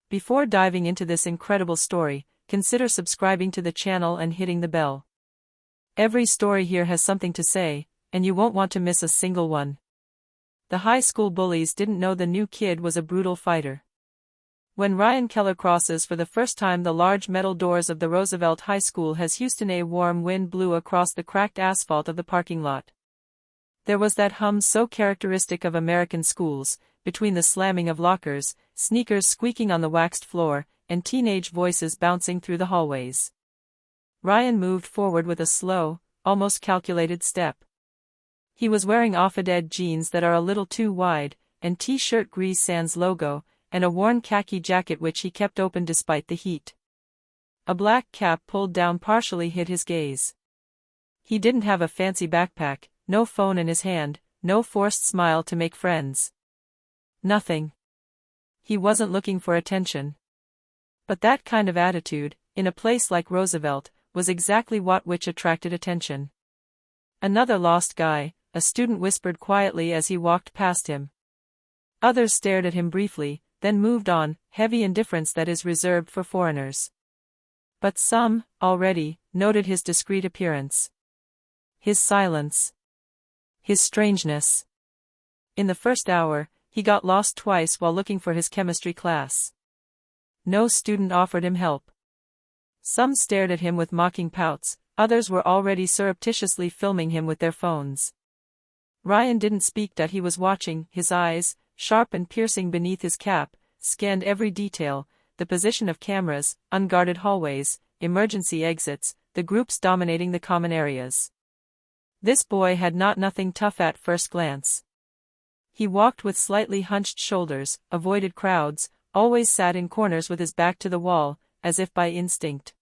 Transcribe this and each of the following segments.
Before diving into this incredible story, consider subscribing to the channel and hitting the bell. Every story here has something to say, and you won't want to miss a single one. The high school bullies didn't know the new kid was a brutal fighter. When Ryan Keller crosses for the first time the large metal doors of the Roosevelt High School as Houston, a warm wind blew across the cracked asphalt of the parking lot. There was that hum so characteristic of American schools, between the slamming of lockers, sneakers squeaking on the waxed floor, and teenage voices bouncing through the hallways. Ryan moved forward with a slow, almost calculated step. He was wearing off-a-dead jeans that are a little too wide, and t-shirt Grease Sans logo, and a worn khaki jacket which he kept open despite the heat. A black cap pulled down partially hid his gaze. He didn't have a fancy backpack, no phone in his hand, no forced smile to make friends. Nothing. He wasn't looking for attention. But that kind of attitude, in a place like Roosevelt, was exactly which attracted attention. "Another lost guy," a student whispered quietly as he walked past him. Others stared at him briefly, then moved on, heavy indifference that is reserved for foreigners. But some, already, noted his discreet appearance. His silence. His strangeness. In the first hour, he got lost twice while looking for his chemistry class. No student offered him help. Some stared at him with mocking pouts, others were already surreptitiously filming him with their phones. Ryan didn't speak that he was watching, his eyes, sharp and piercing beneath his cap, scanned every detail, the position of cameras, unguarded hallways, emergency exits, the groups dominating the common areas. This boy had nothing tough at first glance. He walked with slightly hunched shoulders, avoided crowds, always sat in corners with his back to the wall, as if by instinct.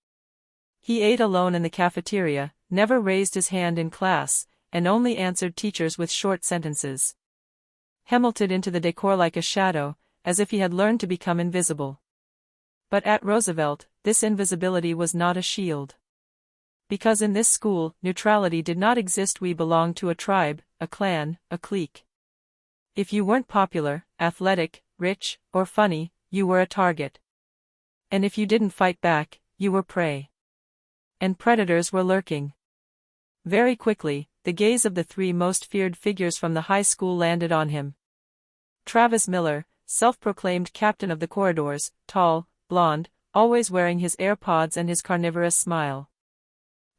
He ate alone in the cafeteria, never raised his hand in class, and only answered teachers with short sentences. Melted into the decor like a shadow, as if he had learned to become invisible. But at Roosevelt, this invisibility was not a shield. Because in this school, neutrality did not exist. We belonged to a tribe, a clan, a clique. If you weren't popular, athletic, rich, or funny, you were a target. And if you didn't fight back, you were prey. And predators were lurking. Very quickly, the gaze of the three most feared figures from the high school landed on him. Travis Miller, self-proclaimed captain of the corridors, tall, blond, always wearing his AirPods and his carnivorous smile.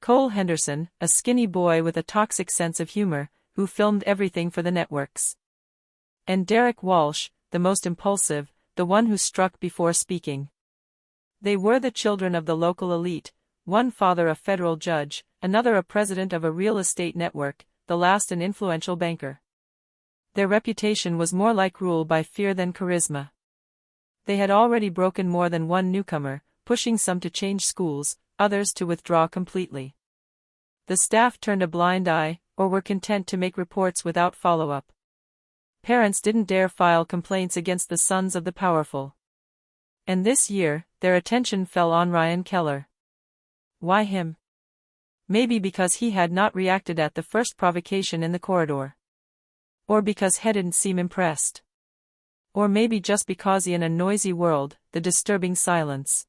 Cole Henderson, a skinny boy with a toxic sense of humor, who filmed everything for the networks. And Derek Walsh, the most impulsive, the one who struck before speaking. They were the children of the local elite, one father a federal judge, another a president of a real estate network, the last an influential banker. Their reputation was more like rule by fear than charisma. They had already broken more than one newcomer, pushing some to change schools, others to withdraw completely. The staff turned a blind eye, or were content to make reports without follow-up. Parents didn't dare file complaints against the sons of the powerful. And this year, their attention fell on Ryan Keller. Why him? Maybe because he had not reacted at the first provocation in the corridor. Or because he didn't seem impressed. Or maybe just because in a noisy world, the disturbing silence.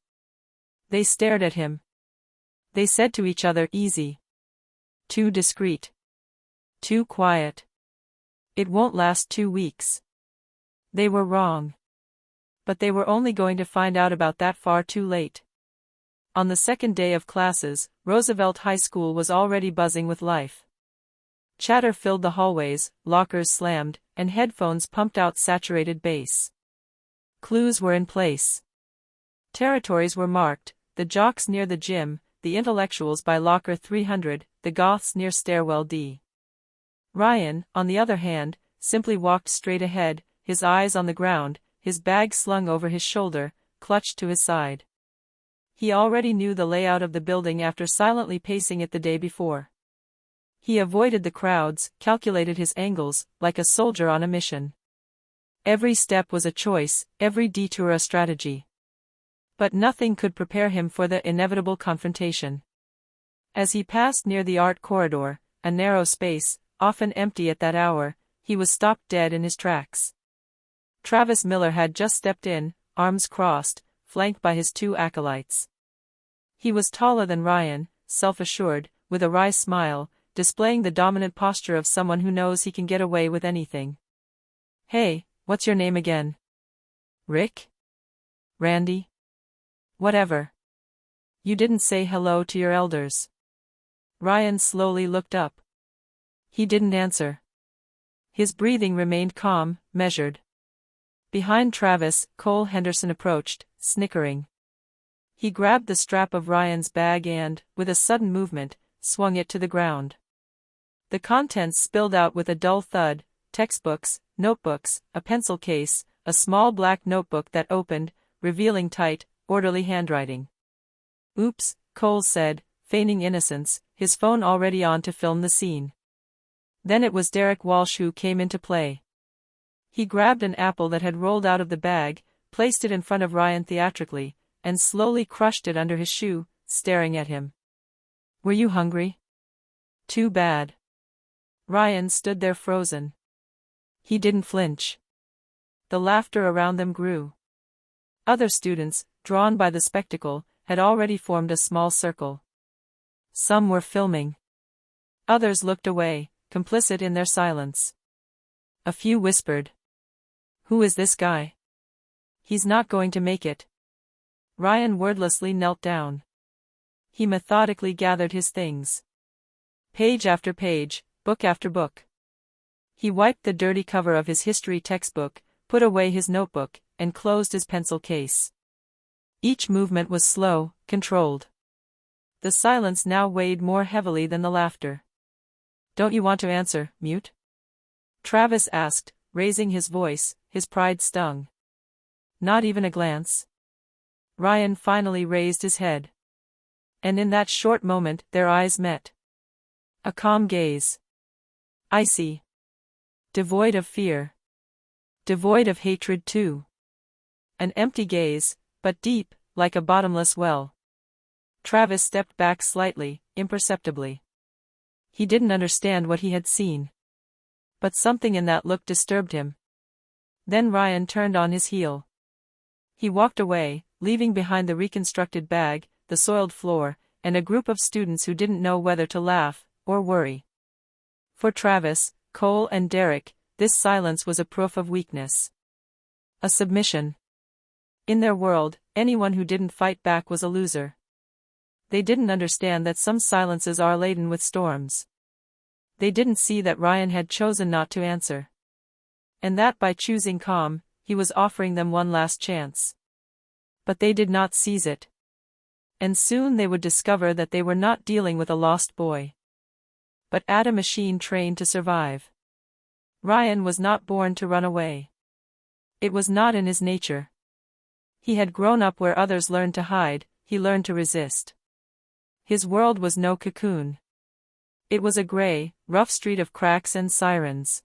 They stared at him. They said to each other, easy. Too discreet. Too quiet. It won't last 2 weeks. They were wrong. But they were only going to find out about that far too late. On the second day of classes, Roosevelt High School was already buzzing with life. Chatter filled the hallways, lockers slammed, and headphones pumped out saturated bass. Clues were in place. Territories were marked, the jocks near the gym, the intellectuals by locker 300, the goths near stairwell D. Ryan, on the other hand, simply walked straight ahead, his eyes on the ground, his bag slung over his shoulder, clutched to his side. He already knew the layout of the building after silently pacing it the day before. He avoided the crowds, calculated his angles, like a soldier on a mission. Every step was a choice, every detour a strategy. But nothing could prepare him for the inevitable confrontation. As he passed near the art corridor, a narrow space, often empty at that hour, he was stopped dead in his tracks. Travis Miller had just stepped in, arms crossed, flanked by his two acolytes. He was taller than Ryan, self-assured, with a wry smile, displaying the dominant posture of someone who knows he can get away with anything. "Hey, what's your name again?" "Rick? Randy? Whatever. You didn't say hello to your elders." Ryan slowly looked up. He didn't answer. His breathing remained calm, measured. Behind Travis, Cole Henderson approached, snickering. He grabbed the strap of Ryan's bag and, with a sudden movement, swung it to the ground. The contents spilled out with a dull thud: textbooks, notebooks, a pencil case, a small black notebook that opened, revealing tight, orderly handwriting. "Oops," Cole said, feigning innocence, his phone already on to film the scene. Then it was Derek Walsh who came into play. He grabbed an apple that had rolled out of the bag, placed it in front of Ryan theatrically, and slowly crushed it under his shoe, staring at him. "Were you hungry?" "Too bad." Ryan stood there frozen. He didn't flinch. The laughter around them grew. Other students, drawn by the spectacle, had already formed a small circle. Some were filming. Others looked away, complicit in their silence. A few whispered, "Who is this guy? He's not going to make it." Ryan wordlessly knelt down. He methodically gathered his things. Page after page, book after book. He wiped the dirty cover of his history textbook, put away his notebook, and closed his pencil case. Each movement was slow, controlled. The silence now weighed more heavily than the laughter. "Don't you want to answer, mute?" Travis asked, raising his voice, his pride stung. "Not even a glance?" Ryan finally raised his head. And in that short moment their eyes met. A calm gaze. Icy. Devoid of fear. Devoid of hatred too. An empty gaze, but deep, like a bottomless well. Travis stepped back slightly, imperceptibly. He didn't understand what he had seen. But something in that look disturbed him. Then Ryan turned on his heel. He walked away, leaving behind the reconstructed bag, the soiled floor, and a group of students who didn't know whether to laugh or worry. For Travis, Cole and Derek, this silence was a proof of weakness. A submission. In their world, anyone who didn't fight back was a loser. They didn't understand that some silences are laden with storms. They didn't see that Ryan had chosen not to answer. And that by choosing calm, he was offering them one last chance. But they did not seize it. And soon they would discover that they were not dealing with a lost boy, but at a machine trained to survive. Ryan was not born to run away. It was not in his nature. He had grown up where others learned to hide, he learned to resist. His world was no cocoon. It was a gray, rough street of cracks and sirens.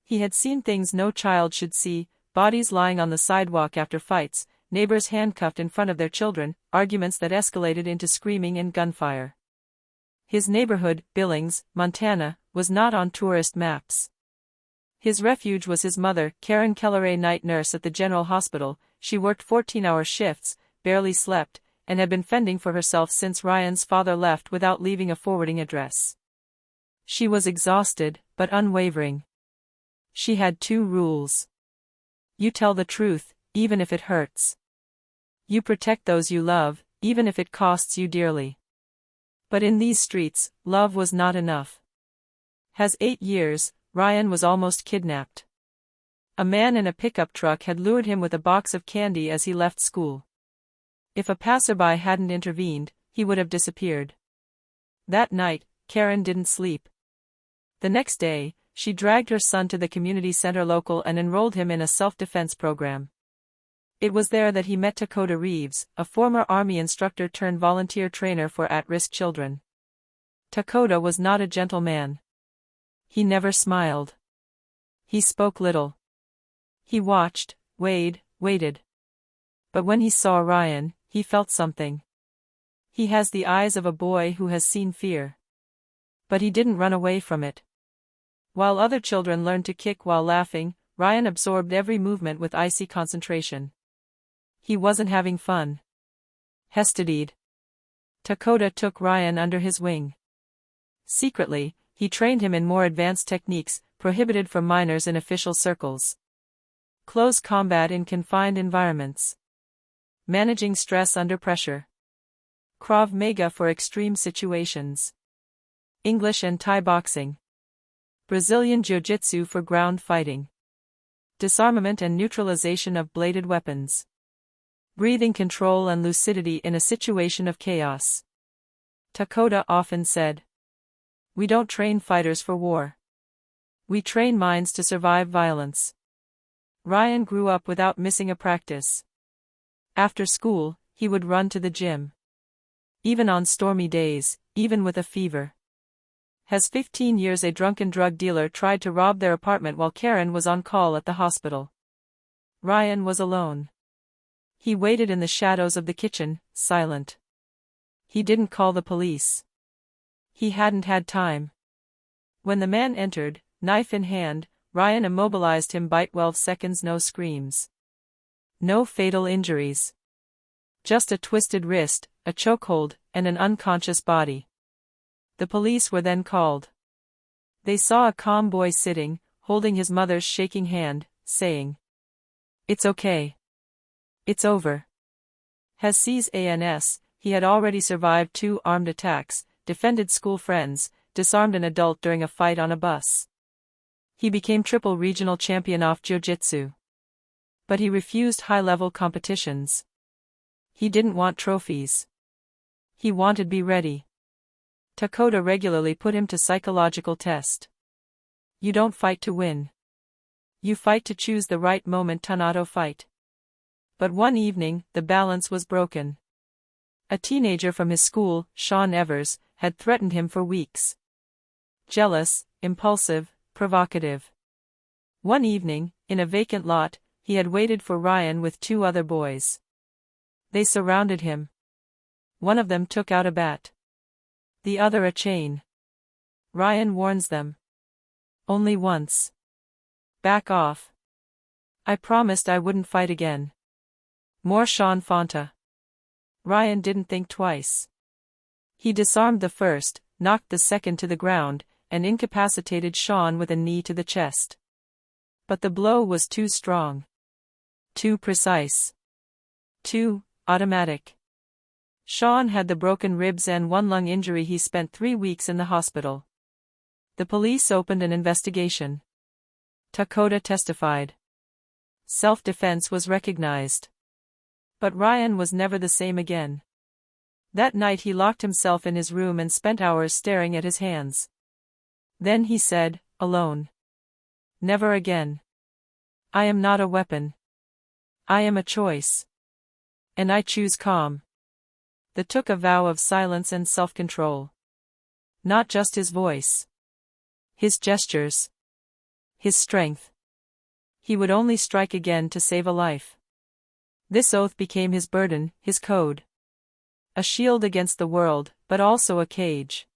He had seen things no child should see: bodies lying on the sidewalk after fights, neighbors handcuffed in front of their children, arguments that escalated into screaming and gunfire. His neighborhood, Billings, Montana, was not on tourist maps. His refuge was his mother, Karen Keller, a night nurse at the General Hospital. She worked 14-hour shifts, barely slept, and had been fending for herself since Ryan's father left without leaving a forwarding address. She was exhausted, but unwavering. She had two rules. You tell the truth, even if it hurts. You protect those you love, even if it costs you dearly. But in these streets, love was not enough. Has 8 years, Ryan was almost kidnapped. A man in a pickup truck had lured him with a box of candy as he left school. If a passerby hadn't intervened, he would have disappeared. That night, Karen didn't sleep. The next day, she dragged her son to the community center local and enrolled him in a self-defense program. It was there that he met Dakota Reeves, a former Army instructor turned volunteer trainer for at-risk children. Dakota was not a gentle man. He never smiled. He spoke little. He watched, waited. But when he saw Ryan, he felt something. He has the eyes of a boy who has seen fear. But he didn't run away from it. While other children learned to kick while laughing, Ryan absorbed every movement with icy concentration. He wasn't having fun. Hestedid. Dakota took Ryan under his wing. Secretly, he trained him in more advanced techniques, prohibited from minors in official circles. Close combat in confined environments. Managing stress under pressure. Krav Maga for extreme situations. English and Thai boxing. Brazilian Jiu-Jitsu for ground fighting. Disarmament and neutralization of bladed weapons. Breathing control and lucidity in a situation of chaos. Dakota often said, "We don't train fighters for war. We train minds to survive violence." Ryan grew up without missing a practice. After school, he would run to the gym. Even on stormy days, even with a fever. Has 15 years a drunken drug dealer tried to rob their apartment while Karen was on call at the hospital. Ryan was alone. He waited in the shadows of the kitchen, silent. He didn't call the police. He hadn't had time. When the man entered, knife in hand, Ryan immobilized him by 12 seconds. No screams. No fatal injuries. Just a twisted wrist, a chokehold, and an unconscious body. The police were then called. They saw a calm boy sitting, holding his mother's shaking hand, saying, "It's okay. It's over." Has CANS, he had already survived 2 armed attacks, defended school friends, disarmed an adult during a fight on a bus. He became triple regional champion of Jiu-Jitsu. But he refused high-level competitions. He didn't want trophies. He wanted to be ready. Dakota regularly put him to psychological test. You don't fight to win. You fight to choose the right moment to not fight. But one evening, the balance was broken. A teenager from his school, Sean Evers, had threatened him for weeks. Jealous, impulsive, provocative. One evening, in a vacant lot, he had waited for Ryan with 2 other boys. They surrounded him. One of them took out a bat. The other a chain. Ryan warns them. Only once. Back off. I promised I wouldn't fight again. More Sean Fonta. Ryan didn't think twice. He disarmed the first, knocked the second to the ground, and incapacitated Sean with a knee to the chest. But the blow was too strong. Too precise. Too automatic. Sean had the broken ribs and 1 lung injury. He spent 3 weeks in the hospital. The police opened an investigation. Dakota testified. Self-defense was recognized. But Ryan was never the same again. That night he locked himself in his room and spent hours staring at his hands. Then he said, alone. Never again. I am not a weapon. I am a choice. And I choose calm. That took a vow of silence and self-control. Not just his voice. His gestures. His strength. He would only strike again to save a life. This oath became his burden, his code. A shield against the world, but also a cage.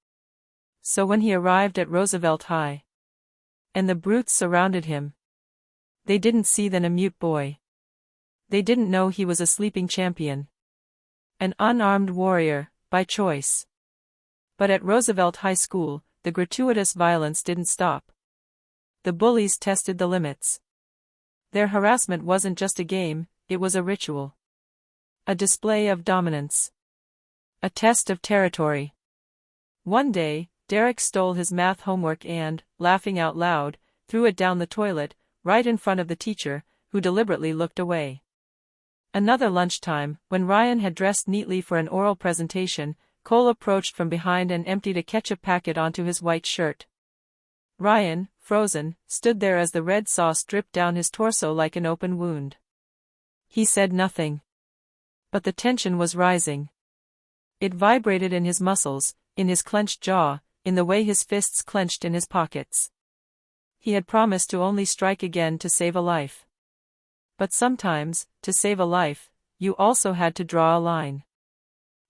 So when he arrived at Roosevelt High, and the brutes surrounded him, they didn't see then a mute boy. They didn't know he was a sleeping champion. An unarmed warrior, by choice. But at Roosevelt High School, the gratuitous violence didn't stop. The bullies tested the limits. Their harassment wasn't just a game, it was a ritual. A display of dominance. A test of territory. One day, Derek stole his math homework and, laughing out loud, threw it down the toilet, right in front of the teacher, who deliberately looked away. Another lunchtime, when Ryan had dressed neatly for an oral presentation, Cole approached from behind and emptied a ketchup packet onto his white shirt. Ryan, frozen, stood there as the red sauce dripped down his torso like an open wound. He said nothing. But the tension was rising. It vibrated in his muscles, in his clenched jaw, in the way his fists clenched in his pockets. He had promised to only strike again to save a life. But sometimes, to save a life, you also had to draw a line.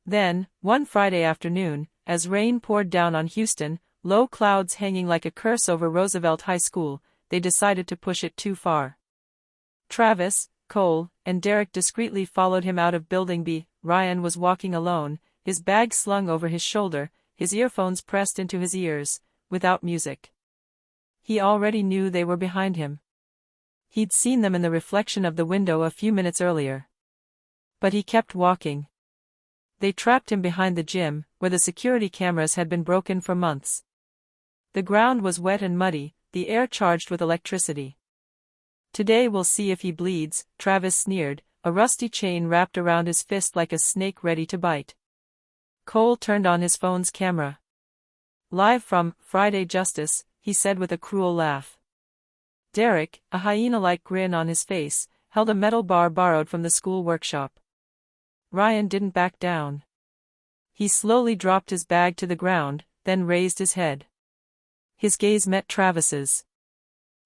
Then, one Friday afternoon, as rain poured down on Houston, low clouds hanging like a curse over Roosevelt High School, they decided to push it too far. Travis, Cole, and Derek discreetly followed him out of Building B. Ryan was walking alone, his bag slung over his shoulder, his earphones pressed into his ears, without music. He already knew they were behind him. He'd seen them in the reflection of the window a few minutes earlier. But he kept walking. They trapped him behind the gym, where the security cameras had been broken for months. The ground was wet and muddy, the air charged with electricity. "Today we'll see if he bleeds," Travis sneered, a rusty chain wrapped around his fist like a snake ready to bite. Cole turned on his phone's camera. "Live from Friday Justice," he said with a cruel laugh. Derek, a hyena-like grin on his face, held a metal bar borrowed from the school workshop. Ryan didn't back down. He slowly dropped his bag to the ground, then raised his head. His gaze met Travis's.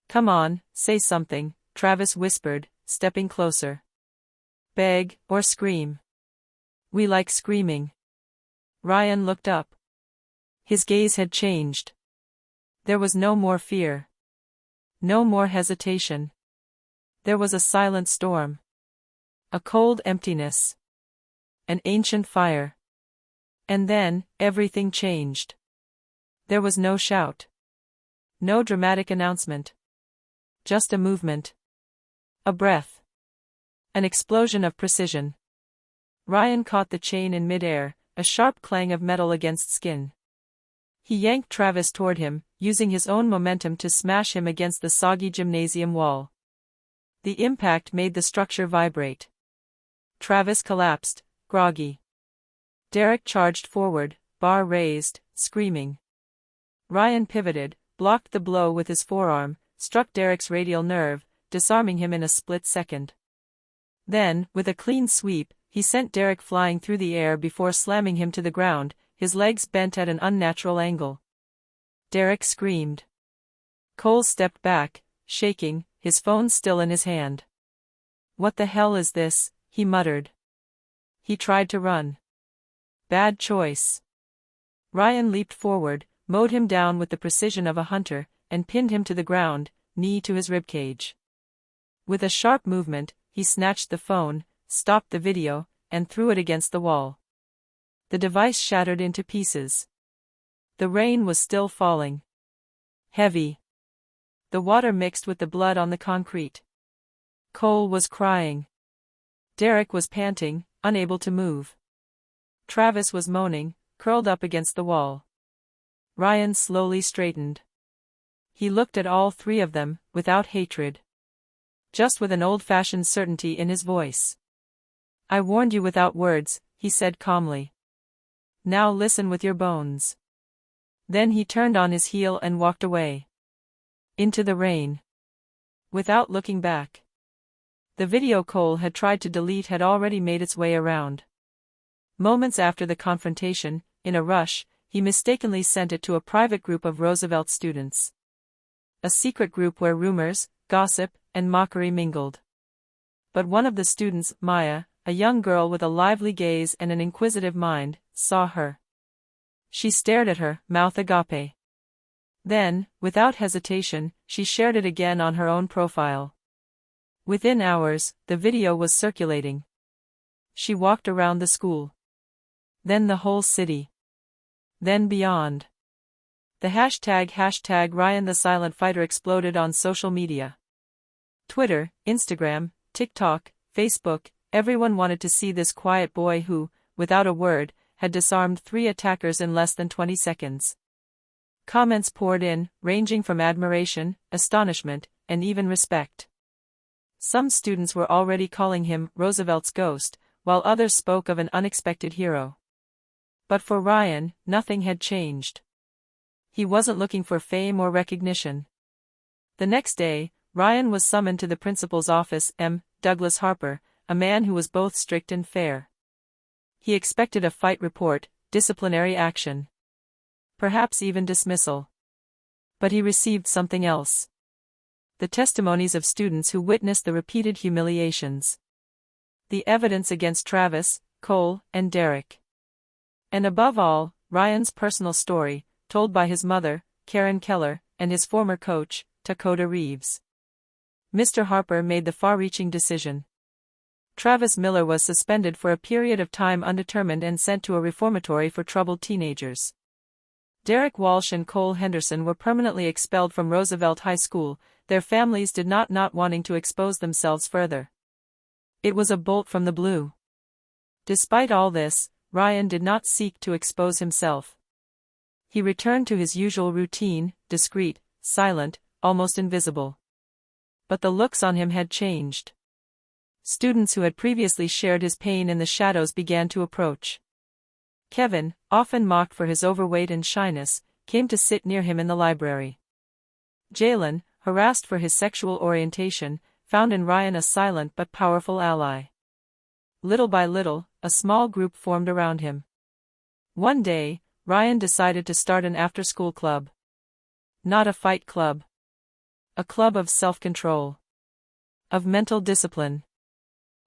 "Come on, say something," Travis whispered, stepping closer. "Beg, or scream." "We like screaming." Ryan looked up. His gaze had changed. There was no more fear. No more hesitation. There was a silent storm. A cold emptiness. An ancient fire. And then, everything changed. There was no shout. No dramatic announcement. Just a movement. A breath. An explosion of precision. Ryan caught the chain in midair, a sharp clang of metal against skin. He yanked Travis toward him, using his own momentum to smash him against the soggy gymnasium wall. The impact made the structure vibrate. Travis collapsed, groggy. Derek charged forward, bar raised, screaming. Ryan pivoted, blocked the blow with his forearm, struck Derek's radial nerve, disarming him in a split second. Then, with a clean sweep, he sent Derek flying through the air before slamming him to the ground, his legs bent at an unnatural angle. Derek screamed. Cole stepped back, shaking, his phone still in his hand. "What the hell is this?" he muttered. He tried to run. Bad choice. Ryan leaped forward, mowed him down with the precision of a hunter, and pinned him to the ground, knee to his ribcage. With a sharp movement, he snatched the phone, stopped the video, and threw it against the wall. The device shattered into pieces. The rain was still falling. Heavy. The water mixed with the blood on the concrete. Cole was crying. Derek was panting, unable to move. Travis was moaning, curled up against the wall. Ryan slowly straightened. He looked at all three of them, without hatred. Just with an old-fashioned certainty in his voice. "I warned you without words," he said calmly. "Now listen with your bones." Then he turned on his heel and walked away. Into the rain. Without looking back. The video Cole had tried to delete had already made its way around. Moments after the confrontation, in a rush, he mistakenly sent it to a private group of Roosevelt students. A secret group where rumors, gossip, and mockery mingled. But one of the students, Maya, a young girl with a lively gaze and an inquisitive mind, saw her. She stared at her, mouth agape. Then, without hesitation, she shared it again on her own profile. Within hours, the video was circulating. She walked around the school. Then the whole city. Then beyond. The hashtag Ryan the Silent Fighter exploded on social media. Twitter, Instagram, TikTok, Facebook, everyone wanted to see this quiet boy who, without a word, had disarmed 3 attackers in less than 20 seconds. Comments poured in, ranging from admiration, astonishment, and even respect. Some students were already calling him Roosevelt's ghost, while others spoke of an unexpected hero. But for Ryan, nothing had changed. He wasn't looking for fame or recognition. The next day, Ryan was summoned to the principal's office. Douglas Harper, a man who was both strict and fair. He expected a fight report, disciplinary action. Perhaps even dismissal. But he received something else. The testimonies of students who witnessed the repeated humiliations. The evidence against Travis, Cole, and Derek. And above all, Ryan's personal story, told by his mother, Karen Keller, and his former coach, Dakota Reeves. Mr. Harper made the far-reaching decision. Travis Miller was suspended for a period of time undetermined and sent to a reformatory for troubled teenagers. Derek Walsh and Cole Henderson were permanently expelled from Roosevelt High School, their families did not wanting to expose themselves further. It was a bolt from the blue. Despite all this, Ryan did not seek to expose himself. He returned to his usual routine, discreet, silent, almost invisible. But the looks on him had changed. Students who had previously shared his pain in the shadows began to approach. Kevin, often mocked for his overweight and shyness, came to sit near him in the library. Jalen, harassed for his sexual orientation, found in Ryan a silent but powerful ally. Little by little, a small group formed around him. One day, Ryan decided to start an after-school club. Not a fight club. A club of self-control. Of mental discipline.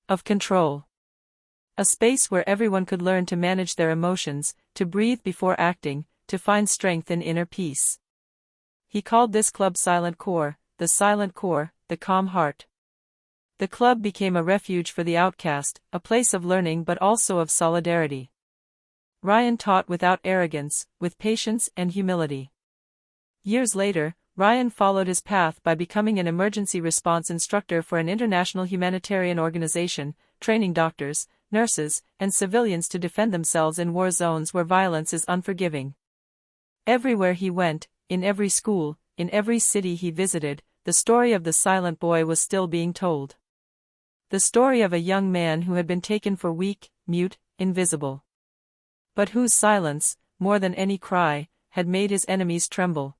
Of control. A space where everyone could learn to manage their emotions, to breathe before acting, to find strength in inner peace. He called this club Silent Core, the calm heart. The club became a refuge for the outcast, a place of learning but also of solidarity. Ryan taught without arrogance, with patience and humility. Years later, Ryan followed his path by becoming an emergency response instructor for an international humanitarian organization, training doctors, nurses, and civilians to defend themselves in war zones where violence is unforgiving. Everywhere he went, in every school, in every city he visited, the story of the silent boy was still being told. The story of a young man who had been taken for weak, mute, invisible. But whose silence, more than any cry, had made his enemies tremble.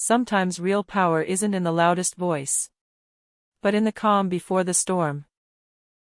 Sometimes real power isn't in the loudest voice, but in the calm before the storm.